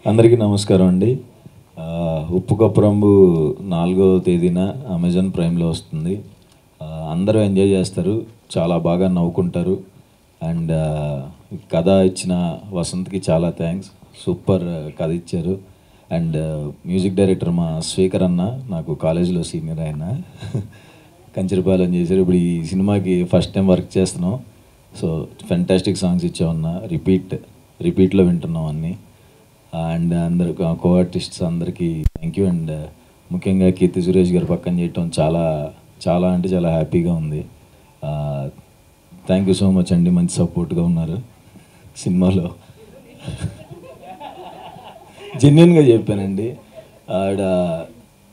అందరికీ నమస్కారం అండి. ఉప్పు కప్పురంబు 4వ తేదీన అమెజాన్ ప్రైమ్లో వస్తుంది. అందరూ ఎంజాయ్ చేస్తారు, చాలా బాగా నవ్వుకుంటారు. అండ్ కథ ఇచ్చిన వసంత్కి చాలా థ్యాంక్స్, సూపర్ కథ ఇచ్చారు. అండ్ మ్యూజిక్ డైరెక్టర్ మా స్పీకర్ అన్న, నాకు కాలేజీలో సీనియర్ ఆయన, కంచరపాలెం చేశారు. ఇప్పుడు ఈ సినిమాకి ఫస్ట్ టైం వర్క్ చేస్తున్నాం. సో ఫెంటాస్టిక్ సాంగ్స్ ఇచ్చామన్నా, రిపీట్లో వింటున్నాం అన్నీ. అండ్ అందరు కో ఆర్టిస్ట్స్ అందరికీ థ్యాంక్ యూ. అండ్ ముఖ్యంగా కీర్తి సురేష్ గారు పక్కన చేయటం చాలా చాలా అంటే చాలా హ్యాపీగా ఉంది. థ్యాంక్ యూ సో మచ్ అండి, మంచి సపోర్ట్గా ఉన్నారు సినిమాలో. జెన్యున్గా చెప్పానండి. ఆవిడ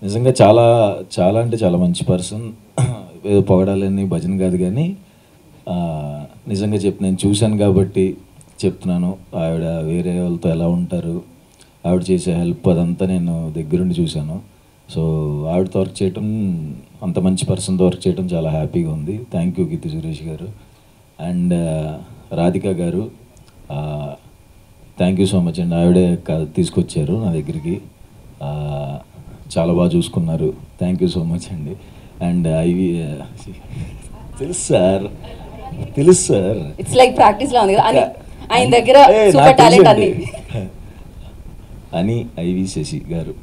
నిజంగా చాలా చాలా అంటే చాలా మంచి పర్సన్. ఏదో పొగడాలని భజన కాదు, కానీ నిజంగా నేను చూశాను కాబట్టి చెప్తున్నాను. ఆవిడ వేరే వాళ్ళతో ఎలా ఉంటారు, ఆవిడ చేసే హెల్ప్ అదంతా నేను దగ్గరుండి చూశాను. సో ఆవిడతో వర్క్ చేయటం, అంత మంచి పర్సన్తో వర్క్ చేయడం చాలా హ్యాపీగా ఉంది. థ్యాంక్ యూ కీర్తి సురేష్ గారు. అండ్ రాధిక గారు, థ్యాంక్ యూ సో మచ్ అండి. ఆవిడే తీసుకొచ్చారు నా దగ్గరికి, చాలా బాగా చూసుకున్నారు. థ్యాంక్ యూ సో మచ్ అండి. అండ్ ఐవి తెలుసు సార్, ఇట్స్ లైక్ ప్రాక్టీస్లో ఉంది కదా ఆయన దగ్గర, సూపర్ టాలెంట్ అని ఐవి శశి గారు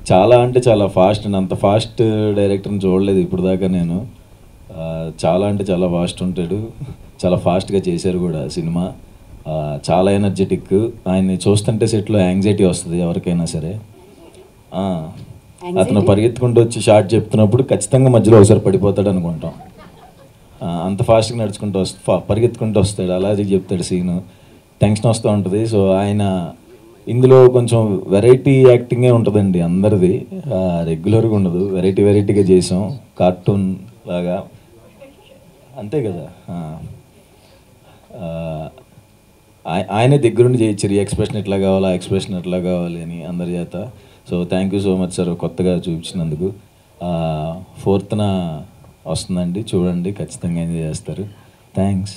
చాలా అంటే చాలా ఫాస్ట్ అండి. అంత ఫాస్ట్ డైరెక్టర్ని చూడలేదు ఇప్పుడు దాకా నేను. చాలా అంటే చాలా ఫాస్ట్ ఉంటాడు, చాలా ఫాస్ట్గా చేశారు కూడా సినిమా. చాలా ఎనర్జెటిక్. ఆయన్ని చూస్తుంటే సెట్లో యాంగ్జైటీ వస్తుంది ఎవరికైనా సరే. అతను పరిగెత్తుకుంటూ వచ్చి షార్ట్ చెప్తున్నప్పుడు ఖచ్చితంగా మధ్యలో ఒకసారి పడిపోతాడు అనుకుంటాం. అంత ఫాస్ట్గా నడుచుకుంటూ పరిగెత్తుకుంటూ వస్తాడు, అలాగే చెప్తాడు సీను. టెన్షన్ వస్తూ ఉంటుంది. సో ఆయన ఇందులో కొంచెం వెరైటీ యాక్టింగే ఉంటుందండి అందరిది, రెగ్యులర్గా ఉండదు. వెరైటీగా చేసాం, కార్టూన్ లాగా, అంతే కదా. ఆయనే దగ్గరుండి చేయించారు, ఈ ఎక్స్ప్రెషన్ ఎట్లా కావాలి, ఆ ఎక్స్ప్రెషన్ ఎట్లా కావాలి అని అందరి చేత. So thank you so much sir, కొత్తగా చూపించినందుకు. 4th వస్తుందండి, చూడండి, ఖచ్చితంగా ఎంజాయ్ చేస్తారు. థ్యాంక్స్.